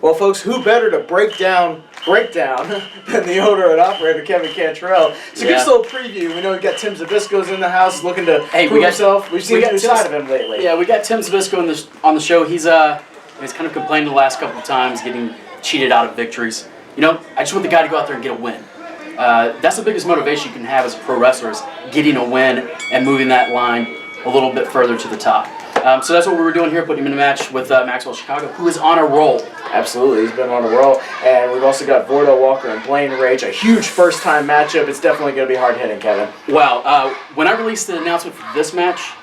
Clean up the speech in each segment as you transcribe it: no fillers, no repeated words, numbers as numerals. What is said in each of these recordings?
Well, folks, who better to break down than the owner and operator, Kevin Kantrell. So give us a little preview. We know we've got Tim Zbyszko's in the house looking to prove himself. We've seen the new side of him lately. Yeah, we got Tim Zbyszko on the show. He's kind of complained the last couple of times, getting cheated out of victories. You know, I just want the guy to go out there and get a win. That's the biggest motivation you can have as a pro wrestler, is getting a win and moving that line a little bit further to the top. So that's what we were doing here, putting him in a match with Maxwell Chicago, who is on a roll. Absolutely, he's been on a roll. And we've also got Vordo Walker and Blaine Rage, a huge first-time matchup. It's definitely going to be hard-hitting, Kevin. Wow. When I released the announcement for this match,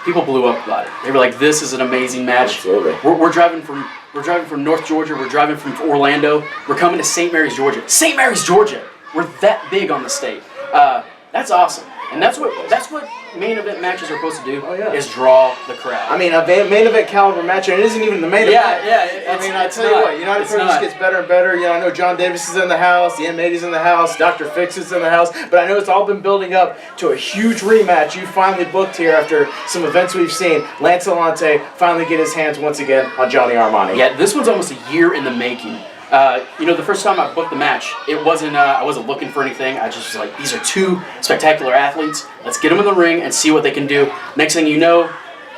people blew up about it. They were like, "This is an amazing match." Absolutely. We're driving from North Georgia. We're driving from Orlando. We're coming to St. Mary's, Georgia. St. Mary's, Georgia. We're that big on the state. That's awesome. And that's what main event matches are supposed to do, is draw the crowd. I mean, a main event caliber match, and it isn't even the main event. Yeah. I tell you what, United Pro just gets better and better. You know, I know John Davis is in the house, the M80's in the house, Dr. Fix is in the house, but I know it's all been building up to a huge rematch you finally booked here after some events we've seen. Lance Alante finally get his hands once again on Johnny Armani. Yeah, this one's almost a year in the making. The first time I booked the match, I wasn't looking for anything. I just was like, these are two spectacular athletes. Let's get them in the ring and see what they can do. Next thing you know,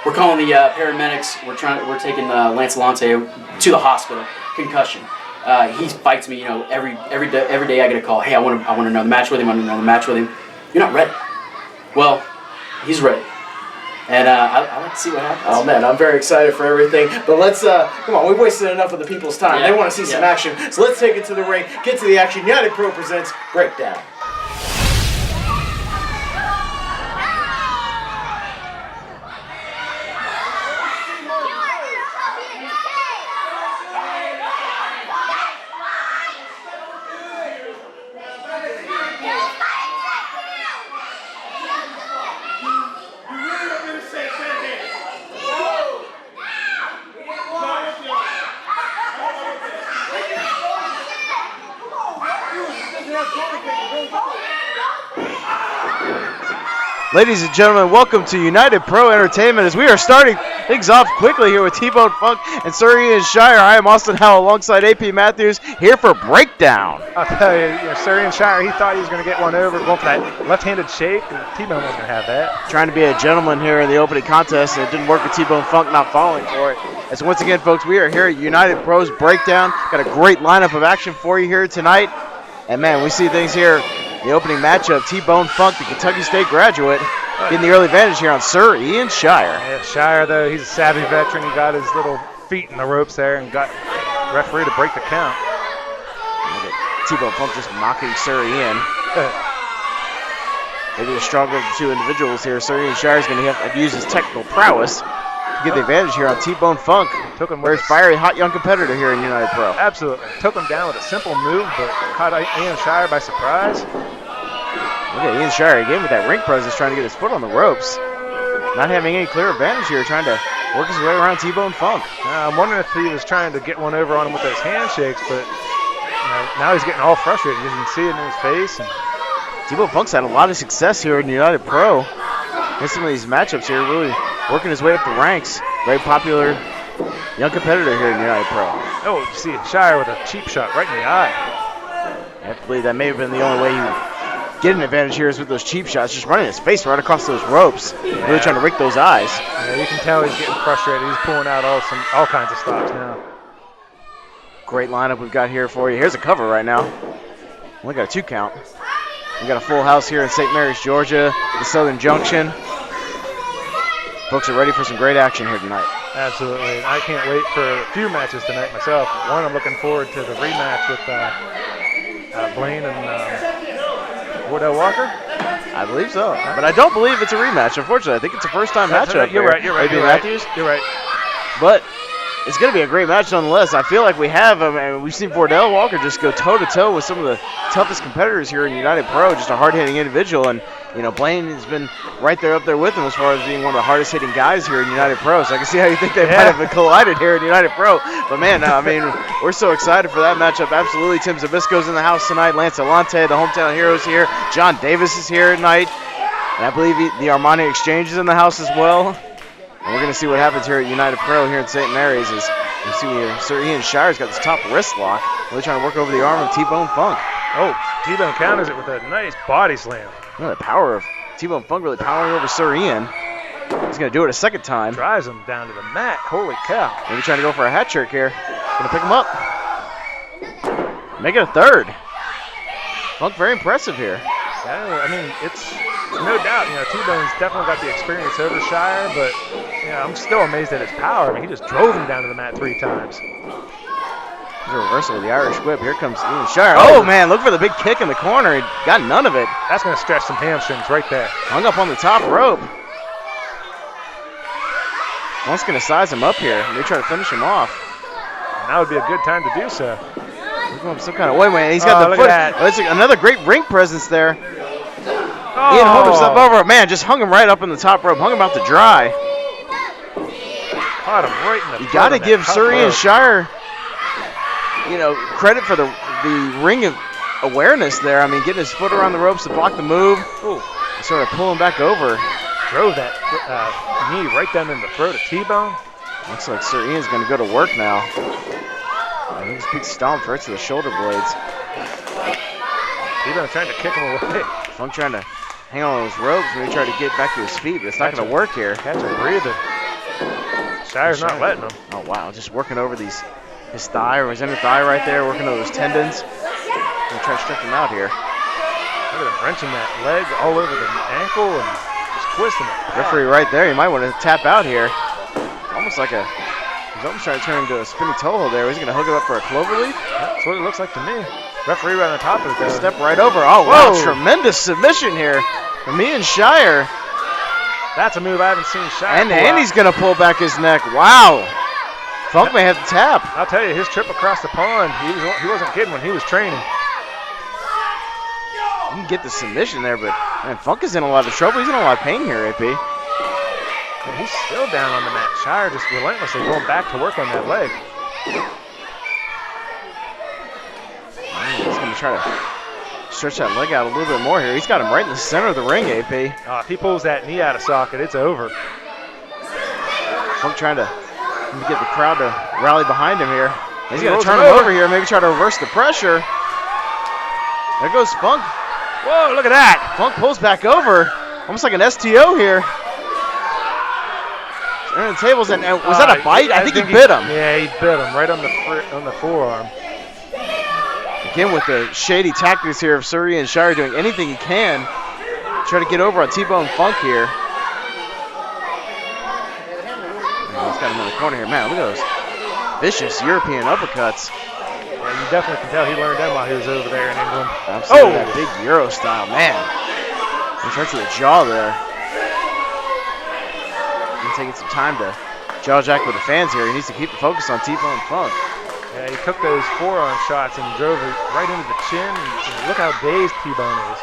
we're calling the paramedics. We're taking Lance Alante to the hospital, concussion. He fights me, every day I get a call. Hey, I want another match with him. You're not ready. Well, he's ready. And I like to see what happens. Oh, man, I'm very excited for everything. But let's, come on, we've wasted enough of the people's time. They want to see some action. So let's take it to the ring, get to the action. United Pro presents Breakdown. Ladies and gentlemen, welcome to United Pro Entertainment as we are starting things off quickly here with T-Bone Funk and Sir Ian Shire. I am Austin Howell alongside A.P. Matthews here for Breakdown. I'll tell you, Sir Ian Shire, he thought he was going to get one over, going for that left-handed shake, and T-Bone wasn't going to have that. Trying to be a gentleman here in the opening contest, and it didn't work with T-Bone Funk not falling for it. As once again, folks, we are here at United Pro's Breakdown. Got a great lineup of action for you here tonight. And, man, we see things here. The opening matchup, T-Bone Funk, the Kentucky State graduate, getting the early advantage here on Sir Ian Shire. Yeah, Shire, though, he's a savvy veteran. He got his little feet in the ropes there and got referee to break the count. T-Bone Funk just mocking Sir Ian. Maybe the stronger of the two individuals here. Sir Ian Shire is going to have to use his technical prowess to get the advantage here on T-Bone Funk. Took him very fiery, hot young competitor here in United Pro. Absolutely. Took him down with a simple move, but caught Ian Shire by surprise. Look at Ian Shire again with that ring presence, trying to get his foot on the ropes. Not having any clear advantage here, trying to work his way around T-Bone Funk. I'm wondering if he was trying to get one over on him with those handshakes, but now he's getting all frustrated. You can see it in his face. And T-Bone Funk's had a lot of success here in United Pro. In some of these matchups here, really working his way up the ranks. Very popular young competitor here in United Pro. Oh, you see Shire with a cheap shot right in the eye. I have to believe that may have been the only way he would get an advantage here is with those cheap shots, just running his face right across those ropes, really trying to rake those eyes. Yeah, you can tell he's getting frustrated. He's pulling out all kinds of stops now. Great lineup we've got here for you. Here's a cover right now. We got a 2 count. We got a full house here in St. Mary's, Georgia, the Southern Junction. Folks are ready for some great action here tonight. Absolutely. I can't wait for a few matches tonight myself. One, I'm looking forward to the rematch with Blaine and Wardell Walker. I believe so. But I don't believe it's a rematch, unfortunately. I think it's a first-time matchup. Right. You're right. Matthews. You're right. But it's going to be a great match nonetheless. I feel like we have and we've seen Wardell Walker just go toe-to-toe with some of the toughest competitors here in United Pro, just a hard-hitting individual. And, Blaine has been right there up there with him as far as being one of the hardest-hitting guys here in United Pro. So I can see how you think they might have collided here in United Pro. But, man, we're so excited for that matchup. Absolutely. Tim Zbyszko's in the house tonight. Lance Alante, the hometown heroes here. John Davis is here tonight. And I believe the Armani Exchange is in the house as well. And we're going to see what happens here at United Pro here in St. Mary's as You see here, Sir Ian Shire's got this top wrist lock. Really trying to work over the arm of T-Bone Funk. Oh, T-Bone counters it with a nice body slam. Look at the power of T-Bone Funk really powering over Sir Ian. He's going to do it a second time. Drives him down to the mat. Holy cow. Maybe trying to go for a hat trick here. Going to pick him up. Make it a third. Funk very impressive here. Yeah, I mean, it's no doubt, T-Bone's definitely got the experience over Shire, but, I'm still amazed at his power. I mean, he just drove him down to the mat 3 times. There's a reversal of the Irish whip. Here comes Ian Shire. Oh, man, look for the big kick in the corner. He got none of it. That's going to stretch some hamstrings right there. Hung up on the top rope. Funk's going to size him up here. Maybe try to finish him off. And that would be a good time to do so. Some kind of wait. He's got the foot. That's another great ring presence there. Ian hold himself over. Man, just hung him right up in the top rope. Hung him out to dry. Caught him right in the. You got to give Sir Ian Shire, credit for the ring of awareness there. I mean, getting his foot around the ropes to block the move. Ooh. Sort of pulling back over. Drove that knee right down in the throat of T-Bone. Looks like Sir Ian's going to go to work now. He's big stomp right to the shoulder blades. T-Bone trying to kick him away. Funk trying to hang on those ropes when he tried to get back to his feet, but it's not going to work here. Catch him breathing. Shire's not letting him. Oh, wow. Just working over his thigh or his inner thigh right there, working over those tendons. Going to try to stretch him out here. Look at him wrenching that leg all over the ankle and just twisting it. Referee right there. You might want to tap out here. Almost like he's almost trying to turn into a spinny toe hold there. He's going to hook it up for a cloverleaf. That's what it looks like to me. Referee right on top of it. Step right over. Oh, wow. Tremendous submission here from Ian Shire. That's a move I haven't seen Shire And he's going to pull back his neck. Wow. Funk may have to tap. I'll tell you, his trip across the pond, he wasn't kidding when he was training. You can get the submission there, but man, Funk is in a lot of trouble. He's in a lot of pain here, AP. And he's still down on the mat. Shire just relentlessly going back to work on that leg. He's going to try to stretch that leg out a little bit more here. He's got him right in the center of the ring, AP. If he pulls that knee out of socket, it's over. Funk trying to get the crowd to rally behind him here. He's going to turn him over here, maybe try to reverse the pressure. There goes Funk. Whoa, look at that. Funk pulls back over, almost like an STO here. Turning the tables, and was that a bite? I think he bit him. Yeah, he bit him right on the forearm. Again, with the shady tactics here of Sir Ian Shire doing anything he can to try to get over on T-Bone Funk here. He's got him in the corner here. Man, look at those vicious European uppercuts. Yeah, you definitely can tell he learned them while he was over there in England. Absolutely, that big Euro style, man. He's right to the jaw there. He's taking some time to jaw jack with the fans here. He needs to keep the focus on T-Bone Funk. Yeah, he took those forearm shots and drove it right into the chin. And look how dazed T-Bone is.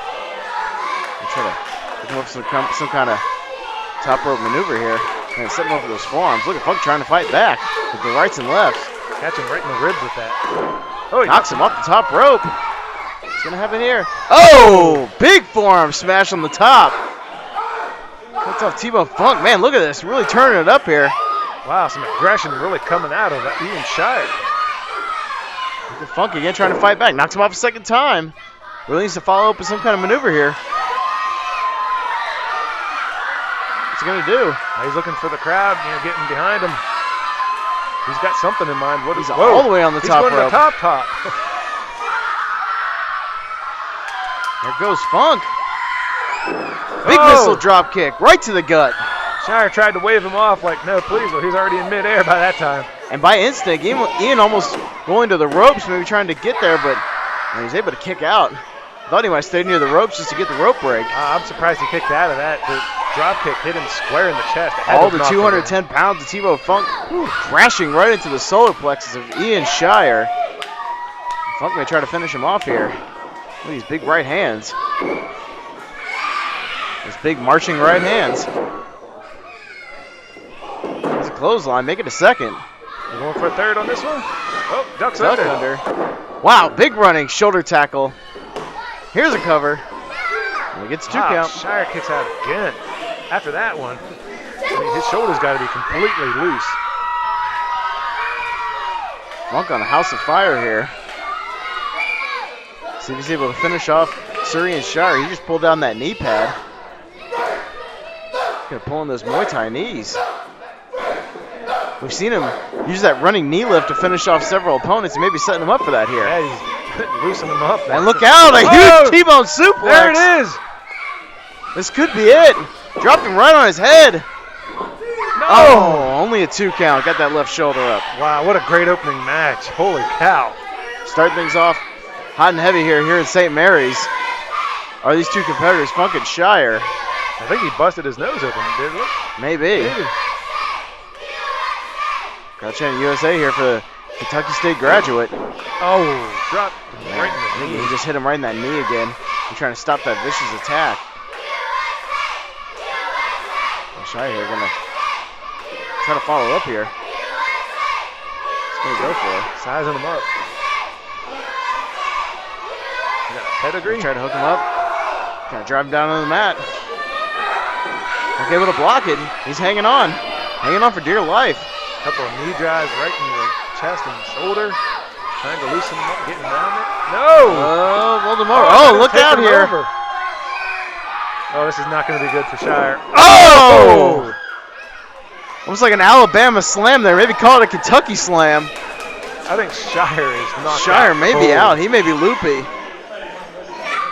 He's trying to pick him up some kind of top rope maneuver here. And set him up with those forearms. Look at Funk trying to fight back with the rights and lefts. Catch him right in the ribs with that. Oh, he knocks him off the top rope. What's going to happen here? Oh, big forearm smash on the top. Cuts off T-Bone Funk. Man, look at this. Really turning it up here. Wow, some aggression really coming out of Ian Shire. Look at Funk again trying to fight back. Knocks him off a second time. Really needs to follow up with some kind of maneuver here. What's he going to do? He's looking for the crowd, getting behind him. He's got something in mind. He's all the way on the top rope. He's going to the top. There goes Funk. Big missile drop kick right to the gut. Shire tried to wave him off like, no, please, but he's already in midair by that time. And by instinct, Ian almost going to the ropes, maybe trying to get there, but he was able to kick out. Thought he might stay near the ropes just to get the rope break. I'm surprised he kicked out of that. The drop kick hit him square in the chest. All the 210 pounds of T-Bone Funk crashing right into the solar plexus of Ian Shire. Funk may try to finish him off here. Look at these big right hands. Those big marching right hands. There's a clothesline. Make it a second. You going for a third on this one? Oh, ducks under. Wow, big running shoulder tackle. Here's a cover. And he gets 2 count. Shire kicks out again. After that one, his shoulder's got to be completely loose. Funk on a house of fire here. See if he's able to finish off Sir Ian Shire. He just pulled down that knee pad. Gonna pull in those Muay Thai knees. We've seen him use that running knee lift to finish off several opponents. He may be setting them up for that here. Yeah, he's loosening them up. And look out, a huge T-bone suplex. There it is. This could be it. Dropped him right on his head. No. Oh, only a 2 count. Got that left shoulder up. Wow, what a great opening match. Holy cow. Start things off hot and heavy here in St. Mary's. Are these two competitors, Funk and Shire? I think he busted his nose open, didn't he? Maybe. Crouch Channel USA here for the Kentucky State graduate. Oh, dropped right in the knee. He just hit him right in that knee again. He's trying to stop that vicious attack. Shire here gonna try to follow up here. He's gonna go for it. Sizing him up. He got a pedigree. Try to hook him up. Kind of drive him down on the mat. Not able to block it. He's hanging on. Hanging on for dear life. Couple of knee drives right in the chest and shoulder. Trying to loosen him up, getting around it. No! Oh, rolled him over. Oh, look out here. Over. Oh, this is not going to be good for Shire. Oh! Almost like an Alabama slam there. Maybe call it a Kentucky slam. I think Shire is knocked out. Shire may be out. He may be loopy.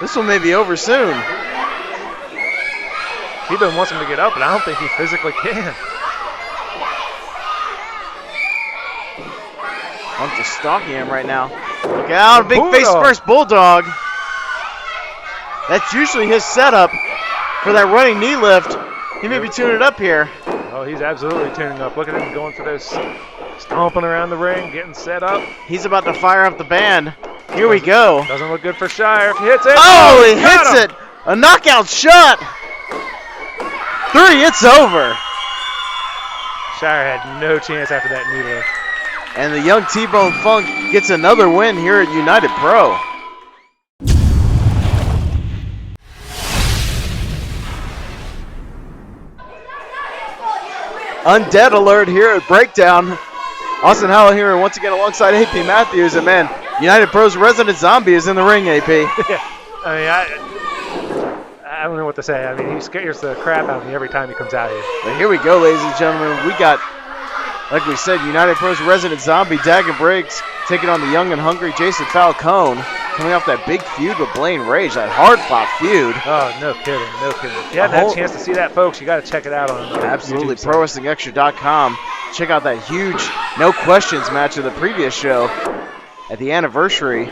This one may be over soon. T-Bone wants him to get up, but I don't think he physically can. I'm just stalking him right now. Look out, big face first bulldog. That's usually his setup for that running knee lift. He may be tuning it up here. Oh, he's absolutely tuning up. Look at him going for those, stomping around the ring, getting set up. He's about to fire up the band. Here we go. Doesn't look good for Shire if he hits it. Oh, he hits it. A knockout shot. 3, it's over. Shire had no chance after that knee lift. And the young T-Bone Funk gets another win here at United Pro. Undead alert here at Breakdown. Austin Howell here once again alongside AP Matthews. And man, United Pro's resident zombie is in the ring, AP. Yeah, I mean, I don't know what to say. I mean, he scares the crap out of me every time he comes out here. But here we go, ladies and gentlemen. We got, like we said, United Pro's resident zombie, Dagen Briggs, taking on the young and hungry Jayson Falcone, coming off that big feud with Blaine Rage, that hard-fought feud. Oh, no kidding, no kidding. If you haven't had a chance to see that, folks, you got to check it out on absolutely, YouTube. ProWrestlingExtra.com. Check out that huge no questions match of the previous show at the anniversary.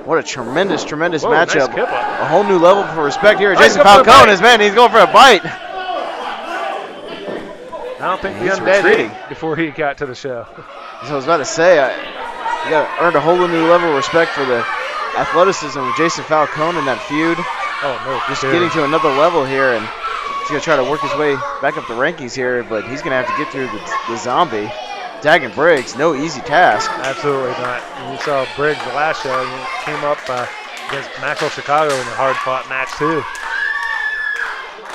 What a tremendous matchup. Nice kip up. A whole new level for respect here. Nice Jayson Falcone is, man, he's going for a bite. I don't think the He's Undead retreating ate before he got to the show. As I was about to say, you got earned a whole new level of respect for the athleticism of Jayson Falcone in that feud. Oh, no. Just getting to another level here, and he's going to try to work his way back up the rankings here, but he's going to have to get through the zombie. Dagen Briggs, no easy task. Absolutely not. And you saw Briggs the last show, and he came up against Maxwell Chicago in a hard-fought match, too.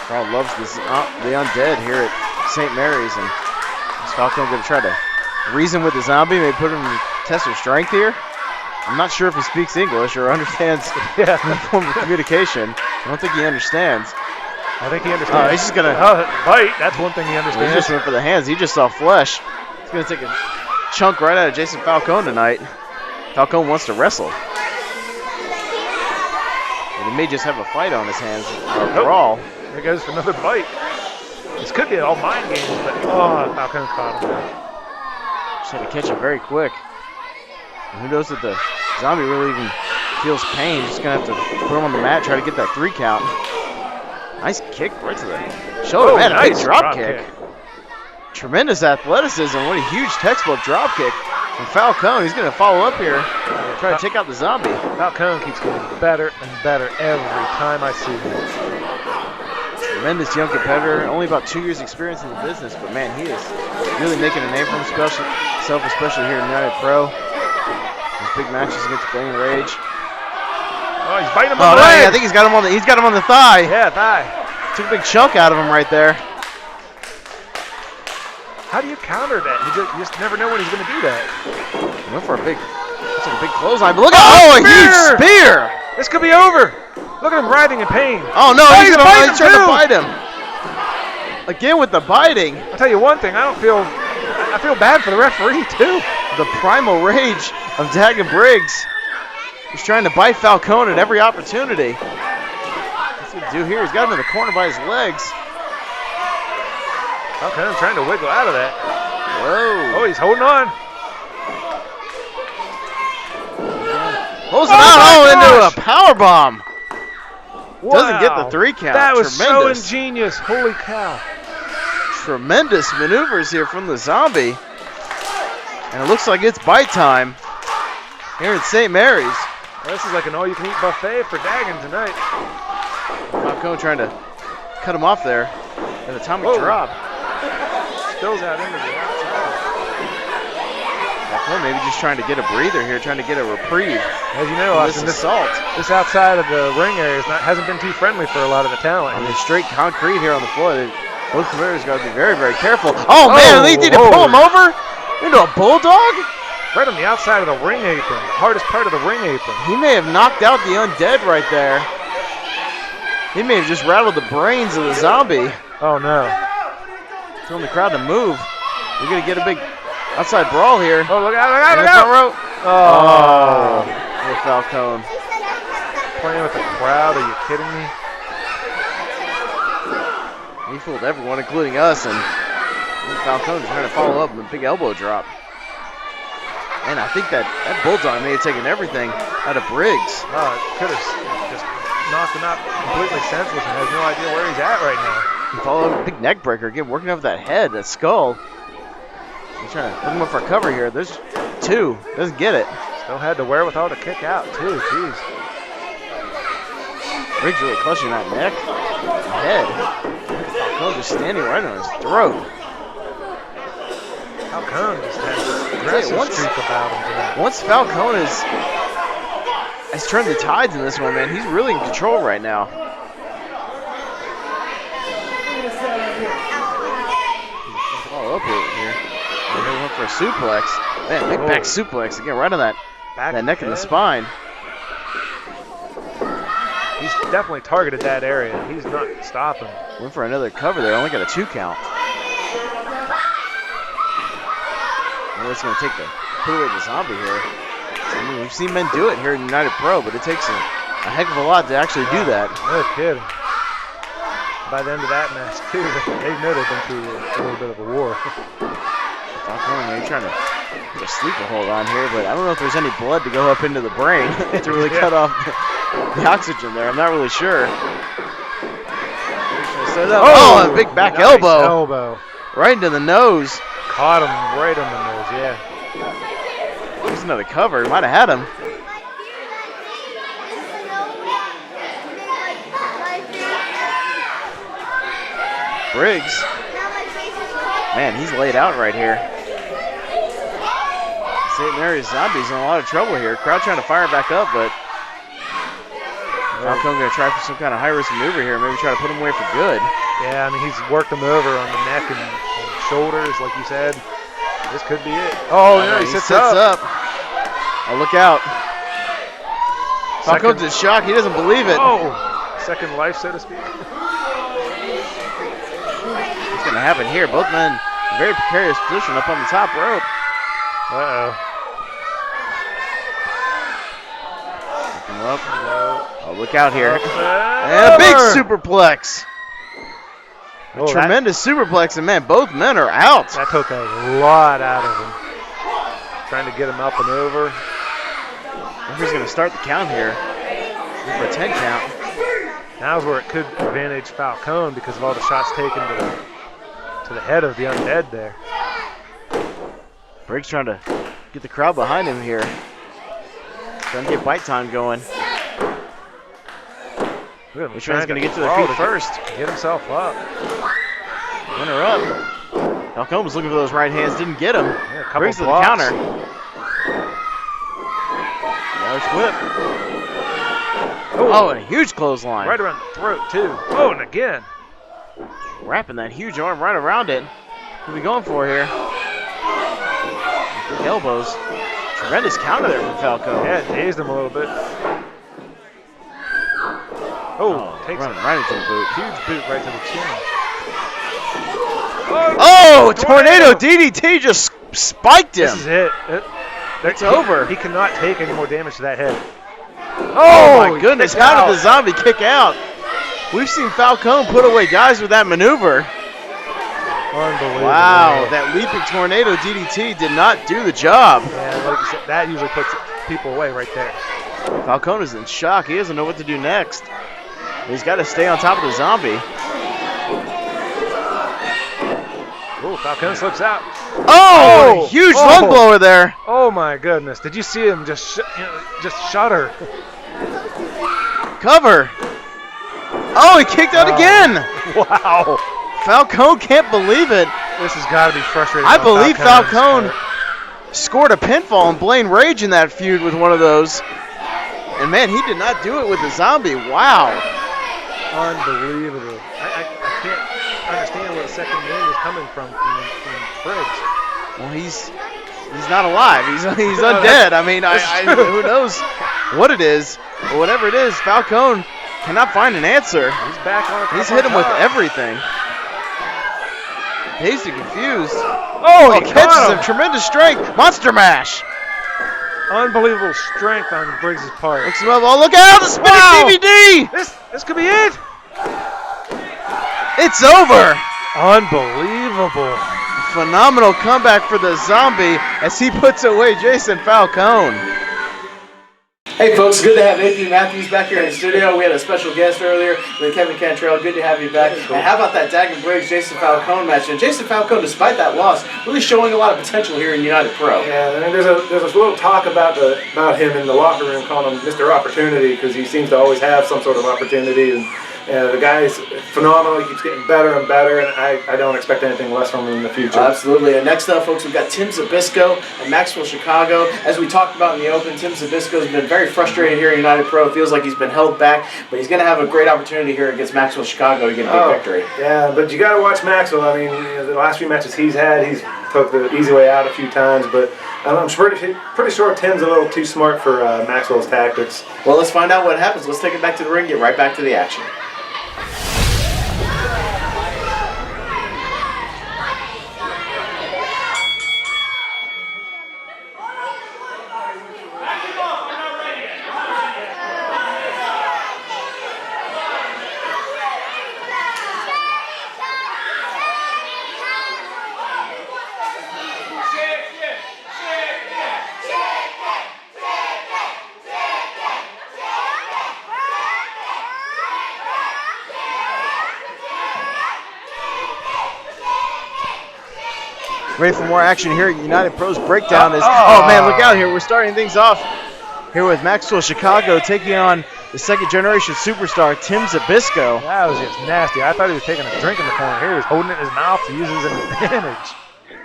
Crowd loves the Undead here at St. Mary's, and is Falcone going to try to reason with the zombie, maybe put him to test her strength here? I'm not sure if he speaks English or understands the form of communication. I don't think he understands. I think he understands. Oh, he's just going to bite. That's one thing he understands. He just went for the hands. He just saw flesh. He's going to take a chunk right out of Jayson Falcone tonight. Falcone wants to wrestle. But he may just have a fight on his hands, or a brawl. There goes for another bite. This could be all mind games, but Falcone caught him. Just had to catch him very quick. And who knows if the zombie really even feels pain. Just going to have to put him on the mat, try to get that 3 count. Nice kick right to the shoulder. Man, nice a big drop kick. Tremendous athleticism. What a huge textbook drop kick from Falcone. He's going to follow up here, try to take out the zombie. Falcone keeps getting better and better every time I see him. Tremendous young competitor. Only about 2 years experience in the business, but man, he is really making a name for himself, especially here in United Pro. His big matches against Blaine Rage. Oh, he's biting him on the leg. I think he's got him on the thigh. Yeah, thigh. Took a big chunk out of him right there. How do you counter that? You just never know when he's going to do that. Went for a big, that's like a big clothesline. But look at, oh, a huge spear! This could be over. Look at him writhing in pain. Oh no, he's trying to too. bite him. Again with the biting. I'll tell you one thing, I feel bad for the referee too. The primal rage of Dagen Briggs. He's trying to bite Falcone at every opportunity. What's he do here? He's got him in the corner by his legs. Falcone trying to wiggle out of that. Whoa. Oh, he's holding on. Pulls him out, into a power bomb. Wow. Doesn't get the 3 count. That was Tremendous. so ingenious. Holy cow. Tremendous maneuvers here from the zombie. And it looks like it's bite time here in St. Mary's. Well, this is like an all-you-can-eat buffet for Dagen tonight. Falcone trying to cut him off there. An atomic drop. Spills out into the outside. Falcone maybe just trying to get a breather here, trying to get a reprieve. As you know, Austin, this assault. This outside of the ring area hasn't been too friendly for a lot of the talent. And there's straight concrete here on the floor. Both competitors got to be very, very careful. Oh man, they need to pull him over into a bulldog? Right on the outside of the ring apron, the hardest part of the ring apron. He may have knocked out the undead right there. He may have just rattled the brains of the zombie. Oh no. Telling the crowd to move. We're going to get a big outside brawl here. Oh, look out, look out, look out. Oh, with Falcone. Playing with the crowd, are you kidding me? He fooled everyone, including us, and Falcone trying to follow up with a big elbow drop. And I think that bulldog may have taken everything out of Briggs. Oh, it could have just knocked him out completely senseless and has no idea where he's at right now. He followed up a big neck breaker, again, working over that head, that skull. He's trying to put him up for cover here. There's 2. Doesn't get it. Still had the wherewithal to kick out, too. Jeez. Briggs really clutching that neck and head. Falcone just standing right on his throat. Falcone just has this aggressive streak about him tonight. Once Falcone has turned the tides in this one, man, he's really in control right now. All up here. And they went for a suplex. Man, big back suplex again, right on that neck and the spine. He's definitely targeted that area. He's not stopping. Went for another cover there. Only got a 2 count. It's going to take put away the zombie here. I mean, we've seen men do it here in United Pro, but it takes a heck of a lot to actually do that. No kidding. By the end of that match, too, they know they've been through a little bit of a war. Falcone, man, trying to put a sleeper hold on here, but I don't know if there's any blood to go up into the brain to really cut off the oxygen there. I'm not really sure. Oh, a big back elbow. Right into the nose. Caught him right on the nose, yeah. There's another cover. He might have had him. Briggs. Man, he's laid out right here. St. Mary's Zombie's in a lot of trouble here. Crowd trying to fire back up, but Falcone going to try for some kind of high-risk maneuver here. Maybe try to put him away for good. Yeah, I mean, he's worked him over on the neck and shoulders, like you said. This could be it. Oh, yeah, he sits up. Oh, look out. Falcone's in shock. He doesn't believe it. Oh, second life, so to speak. What's going to happen here? Both men in a very precarious position up on the top rope. Uh-oh. Pick him up. Oh, look out here. And a big superplex. A tremendous superplex, and man, both men are out. That took a lot out of him. Trying to get him up and over. Who's going to start the count here? For a 10 count. Now's where it could advantage Falcone because of all the shots taken to the head of the undead there. Briggs trying to get the crowd behind him here. Trying to get bite time going. Which one's going to get to their feet first? Get himself up. Winner up. Falcone was looking for those right hands, didn't get him. Yeah, Briggs to the counter. Irish whip. Oh, and a huge clothesline. Right around the throat, too. Oh, and again. Wrapping that huge arm right around it. What are we going for here? Big elbows. Tremendous counter there from Falcone. Yeah, it dazed him a little bit. Oh, takes right into the boot. huge boot right to the chin. Oh, tornado DDT just spiked him. This is it. It's over. He cannot take any more damage to that head. Oh my goodness, how did the zombie kick out? We've seen Falcone put away guys with that maneuver. Unbelievable. Wow, that leaping tornado DDT did not do the job. Yeah, like you said, that usually puts people away right there. Falcone is in shock. He doesn't know what to do next. He's got to stay on top of the zombie. Oh, Falcone slips out. Oh, huge lung blower there. Oh my goodness! Did you see him just shudder? Cover. Oh, he kicked out again. Wow! Falcone can't believe it. This has got to be frustrating. I believe Falcone scored a pinfall on Blaine Rage in that feud with one of those. And man, he did not do it with the zombie. Wow. Unbelievable. I can't understand where the second win is coming from Briggs. Well, he's not alive. He's undead. I mean, who knows what it is. But whatever it is, Falcone cannot find an answer. He's back on. He's hit him with everything. Dazed and confused. Oh, he catches him. Tremendous strength. Monster mash. Unbelievable strength on Briggs' part. Looks him up. Oh, look out! The spinning DVD. This could be it. It's over. Unbelievable. Phenomenal comeback for the zombie as he puts away Jayson Falcone. Hey folks, good to have A.P. Matthews back here in the studio. We had a special guest earlier with Kevin Kantrell. Good to have you back. And how about that Dagen Briggs Jayson Falcone match? And Jayson Falcone, despite that loss, really showing a lot of potential here in United Pro. Yeah, and there's a little talk about him in the locker room, calling him Mr. Opportunity, because he seems to always have some sort of opportunity. And the guy is phenomenal. He keeps getting better and better, and I don't expect anything less from him in the future. Absolutely. And next up, folks, we've got Tim Zbyszko and Maxwell Chicago. As we talked about in the open, Tim Zbyszko has been very frustrated here in United Pro. It feels like he's been held back, but he's going to have a great opportunity here against Maxwell Chicago to get a big victory. Yeah, but you got to watch Maxwell. I mean, the last few matches he's had, he's took the easy way out a few times, but I'm pretty sure Tim's a little too smart for Maxwell's tactics. Well, let's find out what happens. Let's take it back to the ring, get right back to the action. Ready for more action here at United Pro's Breakdown. Oh man, look out here. We're starting things off here with Maxwell Chicago taking on the second generation superstar, Tim Zbyszko. That was just nasty. I thought he was taking a drink in the corner. Here he was holding it in his mouth to use it as an advantage.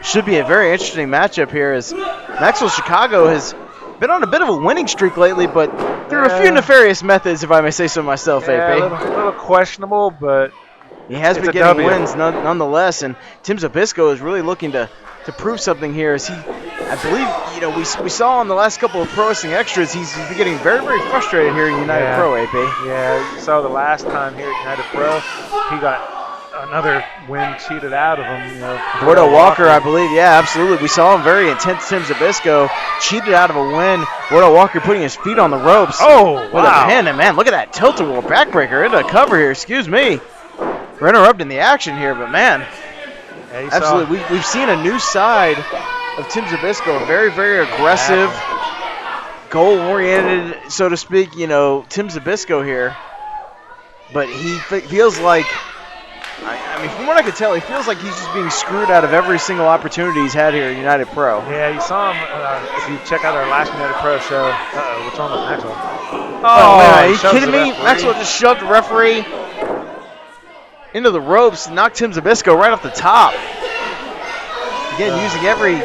Should be a very interesting matchup here as Maxwell Chicago has been on a bit of a winning streak lately, but through a few nefarious methods, if I may say so myself, Yeah, AP. a little questionable, but he has it's been a getting W. wins nonetheless, and Tim Zbyszko is really looking to prove something here. As I believe, we saw on the last couple of Pro Wrestling Extras, he's been getting very, very frustrated here in United Pro, AP. Yeah, you saw the last time here at United Pro, he got another win cheated out of him. Bordeaux Walker, I believe. Yeah, absolutely. We saw him very intense. Tim Zbyszko cheated out of a win. Bordeaux Walker putting his feet on the ropes. Oh, with a pin. And man, look at that tilt-a-whirl backbreaker into a cover here. Excuse me. We're interrupting the action here, but man. Yeah, absolutely. We've seen a new side of Tim Zbyszko. Very, very aggressive, goal-oriented, so to speak, Tim Zbyszko here. But he feels like, I mean, from what I could tell, he feels like he's just being screwed out of every single opportunity he's had here at United Pro. Yeah, you saw him, if you check out our last United Pro show. What's wrong with Maxwell? Oh man, are you kidding me? Maxwell just shoved the referee into the ropes and knocked Tim Zbyszko right off the top. Again, using every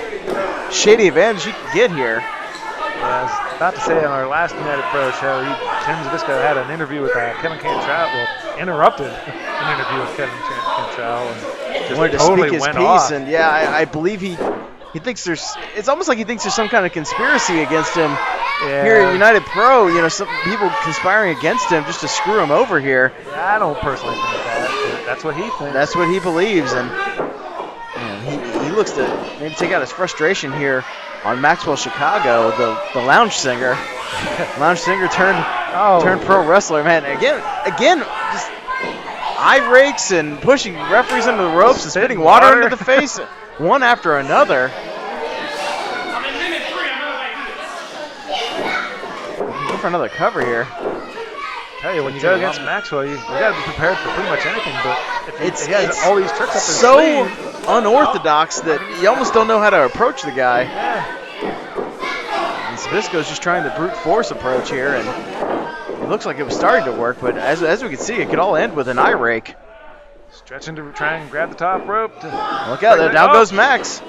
shady advantage he could get here. Yeah, I was about to say on our last United Pro show, Tim Zbyszko had an interview with Kevin Kantrell. Well, interrupted an interview with Kevin Kantrell and just wanted to totally speak his went piece. off. And yeah, I believe he he thinks it's almost like he thinks there's some kind of conspiracy against him here at United Pro. You know, some people conspiring against him just to screw him over here. Yeah, I don't personally think that, but that's what he thinks. That's what he believes, and he looks to maybe take out his frustration here on Maxwell Chicago, the lounge singer. Lounge singer turned pro wrestler, man. Again, just eye rakes and pushing referees into the ropes and spitting water into the face, one after another. Go for another cover here. Tell you, when you go against Maxwell, you got to be prepared for pretty much anything. But if he has all these tricks up his sleeve, unorthodox that you almost don't know how to approach the guy. Yeah. And Zbyszko's just trying the brute force approach here, and it looks like it was starting to work, but as we can see, it could all end with an eye rake. Stretching to try and grab the top rope. Look out, there, down goes Max.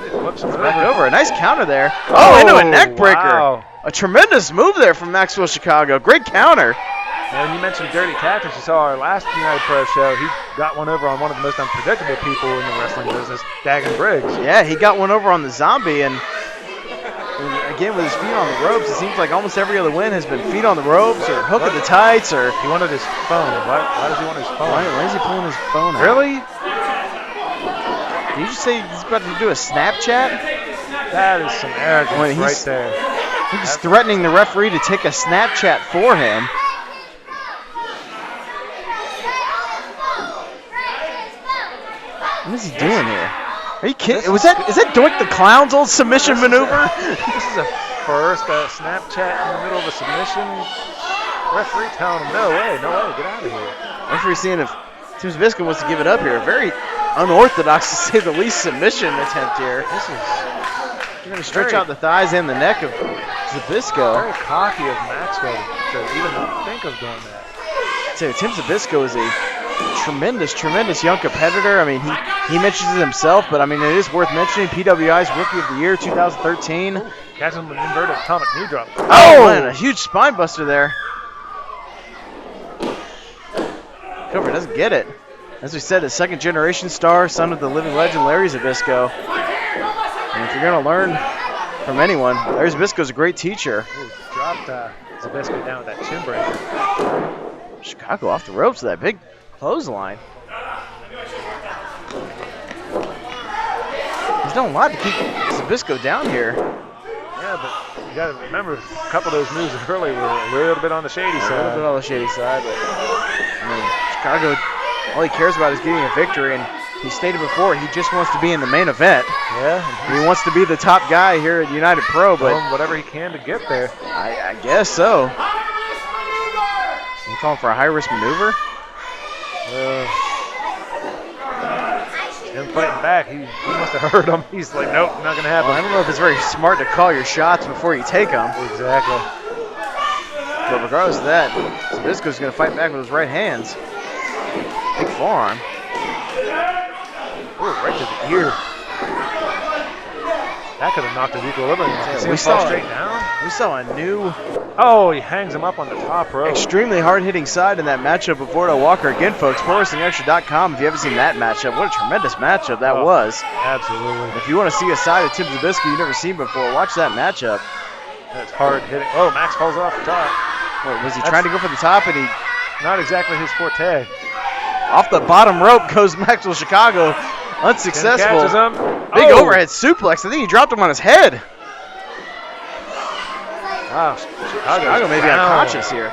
Flips him Back over. A nice counter there. Oh, into a neck breaker. Wow. A tremendous move there from Maxwell Chicago. Great counter. And when you mentioned dirty tactics, you saw our last United Pro show. He got one over on one of the most unpredictable people in the wrestling business, Dagen Briggs. Yeah, he got one over on the Zombie, and again with his feet on the ropes, it seems like almost every other win has been feet on the ropes or hook of the tights or. He wanted his phone. Why does he want his phone? Why is he pulling his phone out? Really? Did you just say he's about to do a Snapchat? That is some arrogance right there. He's threatening the referee to take a Snapchat for him. What is he doing here? Are you kidding? Is that Doink the Clown's old submission maneuver? This is a first Snapchat in the middle of a submission. Referee telling him, no way, get out of here. Referee seeing if Tim Zbyszko wants to give it up here. Very unorthodox, to say the least, submission attempt here. You're going to stretch out the thighs and the neck of Zabisco. Very cocky of Maxwell to even think of doing that. So Tim Zbyszko is a tremendous young competitor. I mean, he mentions it himself, but I mean, it is worth mentioning. PWI's Rookie of the Year 2013. Catching him with an inverted atomic knee drop. Oh, man, a huge spine buster there. Cover doesn't get it. As we said, a second generation star, son of the living legend Larry Zabisco. And if you're going to learn from anyone, Larry Zabisco's a great teacher. Ooh, dropped Zabisco down with that chin breaker. Chicago off the ropes with that big clothesline. He's done a lot to keep Zabisco down here. Yeah, but you got to remember, a couple of those moves early were a little bit on the shady side. A little bit on the shady side, but I mean, Chicago, all he cares about is getting a victory, and he stated before he just wants to be in the main event. Yeah. He wants to be the top guy here at United Pro, but whatever he can to get there. I guess so. You calling for a high-risk maneuver? Him fighting back, he must have heard him. He's like, nope, not going to happen. Well, I don't know if it's very smart to call your shots before you take them. Exactly. But regardless of that, Zabisco's going to fight back with his right hands. Big forearm. Ooh, right to the ear. That could have knocked his equilibrium. We saw straight down. We saw a new. Oh, he hangs him up on the top rope. Extremely hard-hitting side in that matchup with Bordeaux Walker. Again, folks, ProWrestlingExtra.com. If you haven't seen that matchup, what a tremendous matchup that was. Absolutely. If you want to see a side of Tim Zbyszko you've never seen before, watch that matchup. That's hard hitting. Oh, Max falls off the top. What, was he trying to go for the top and he? Not exactly his forte. Off the bottom rope goes Maxwell Chicago. Unsuccessful. Catches him. Big overhead suplex. I think he dropped him on his head. Wow, Chicago may be unconscious here.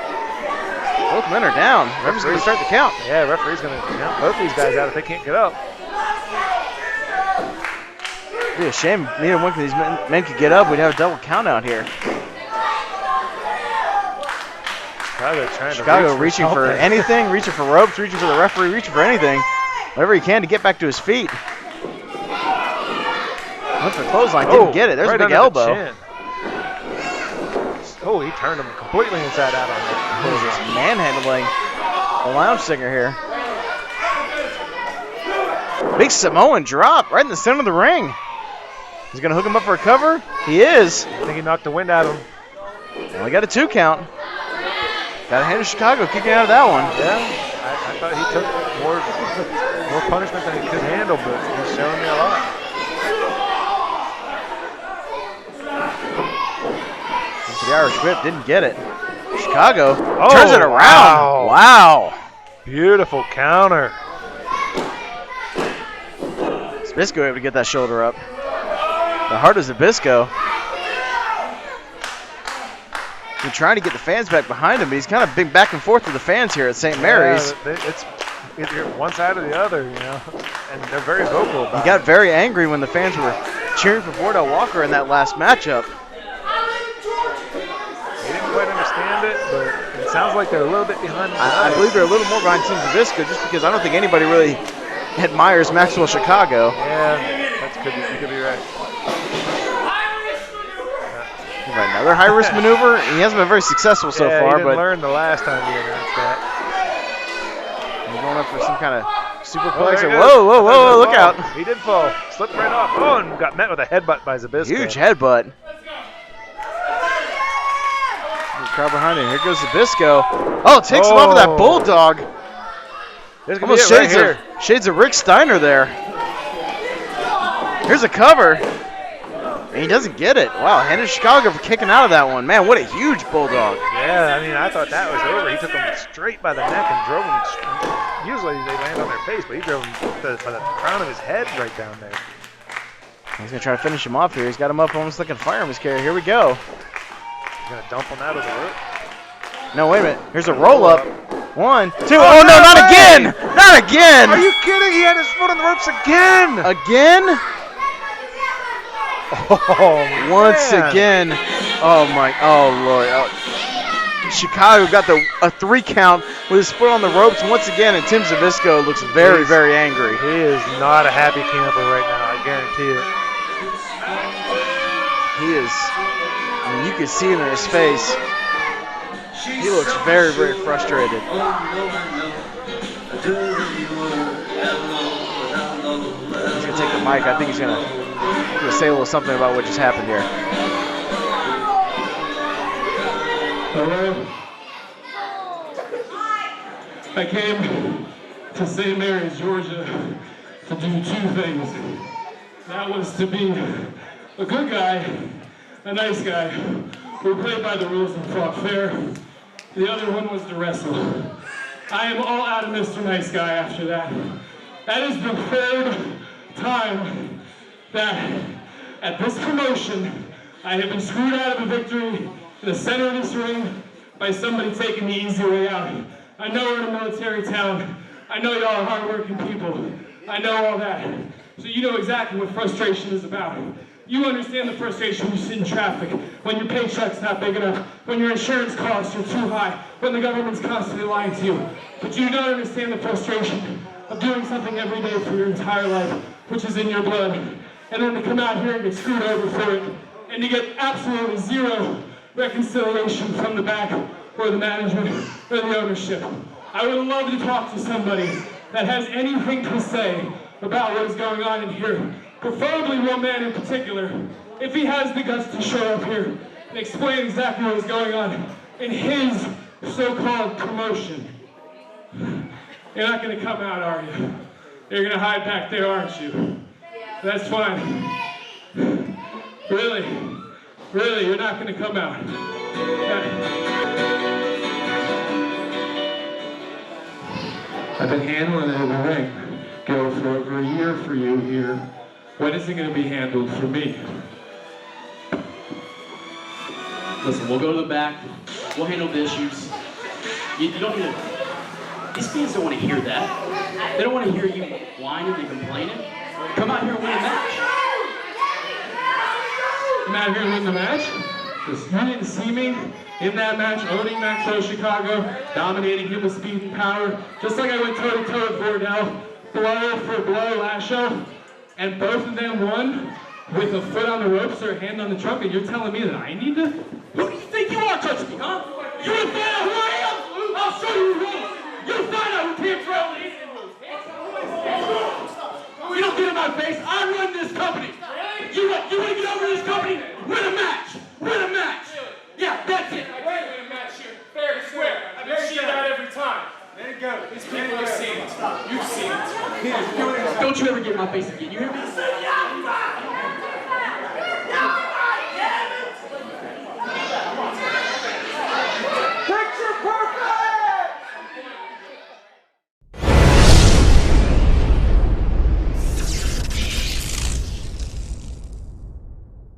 Both men are down. Referee's going to start the count. Yeah, referee's going to count both these guys out if they can't get up. It'd be a shame neither one of these men could get up. We'd have a double count out here. Chicago reaching for anything, reaching for ropes, reaching for the referee, reaching for anything. Whatever he can to get back to his feet. Went for the clothesline, didn't get it. There's a big elbow. Oh, he turned him completely inside out on it. What is this? Manhandling the lounge singer here. Big Samoan drop right in the center of the ring. He's going to hook him up for a cover. He is. I think he knocked the wind out of him. Only got a 2 count. Got a hand of Chicago kicking out of that one. Yeah, I thought he took more punishment than he could handle, but he's showing me a lot. Irish whip, didn't get it. Chicago turns it around. Wow. Wow. Beautiful counter. Zbyszko able to get that shoulder up. The heart of Zabisco. He's trying to get the fans back behind him, but he's kind of been back and forth with the fans here at St. Mary's. It's either one side or the other, you know, and they're very vocal about it. He got very angry when the fans were cheering for Wardell Walker in that last matchup. He didn't quite understand it, but it sounds like they're a little bit behind. I believe they're a little more behind Tim Zbyszko just because I don't think anybody really admires Maxwell Chicago. Yeah, you could be right. Another high-risk maneuver. He hasn't been very successful so far, he didn't but learn the last time he announced that. he's going up for some kind of superplex. There he Whoa, whoa, goes. whoa, look out. He did fall. Slipped right off. Oh, and got met with a headbutt by Zabisco. Huge headbutt. The crowd behind him. Here goes Zabisco. Oh, takes him off with that bulldog. There's gonna Almost be it right here. shades of Rick Steiner there. Here's a cover. And he doesn't get it. Wow, handed Chicago for kicking out of that one. Man, what a huge bulldog. Yeah, I mean, I thought that was over. He took him straight by the neck and drove him. Usually they land on their face, but he drove him by the crown of his head right down there. He's going to try to finish him off here. He's got him up almost like a fire miscarrier. Here we go. He's going to dump him out of the rope. No, wait a minute. Here's a roll-up. 1, 2. Oh, no, not again. Not again. Are you kidding? He had his foot on the ropes again. Again? Oh, once again. Oh Lord. Chicago got a 3 count with his foot on the ropes once again, and Tim Zbyszko looks very, very angry. He is not a happy camper right now, I guarantee it. He is, I mean, you can see it in his face. He looks very, very frustrated. He's going to take the mic. I think he's going to say a little something about what just happened here. Hello. I came to St. Mary's, Georgia, to do 2 things. That was to be a good guy, a nice guy, who played by the rules and fought fair. The other one was to wrestle. I am all out of Mr. Nice Guy after that. That is the 3rd time that at this promotion, I have been screwed out of a victory in the center of this ring by somebody taking the easy way out. I know we're in a military town. I know y'all are hardworking people. I know all that. So you know exactly what frustration is about. You understand the frustration when you sit in traffic, when your paycheck's not big enough, when your insurance costs are too high, when the government's constantly lying to you. But you don't understand the frustration of doing something every day for your entire life, which is in your blood. And then to come out here and get screwed over for it, and to get absolutely 0 reconciliation from the back, or the management, or the ownership. I would love to talk to somebody that has anything to say about what is going on in here, preferably one man in particular, if he has the guts to show up here and explain exactly what is going on in his so-called promotion. You're not going to come out, are you? You're going to hide back there, aren't you? That's fine. Really, you're not going to come out. I've been handling it in the ring, Gil, for over a year for you here. When is it going to be handled for me? Listen, we'll go to the back. We'll handle the issues. You don't need to... These fans don't want to hear that. They don't want to hear you whining and complaining. Come out here and win a match. I'm out here and win the match? You didn't see me in that match, owning Maxwell Chicago, dominating him with speed and power, just like I went toe-to-toe with Wardell, blow for blow last show, and both of them won with a foot on the ropes or a hand on the trunk, and you're telling me that I need to? Who do you think you are touching me, huh? You wanna find out who I am? I'll show you who rules. You'll find out who Kantrell is. You don't get in my face. I run this company. You want to get over this company? Win a match. Win a match. Yeah, that's it. Win a match here, fair and square. I've been seeing that every time. There you go. These people have seen it. You've seen it. Don't you ever get in my face again. You hear me?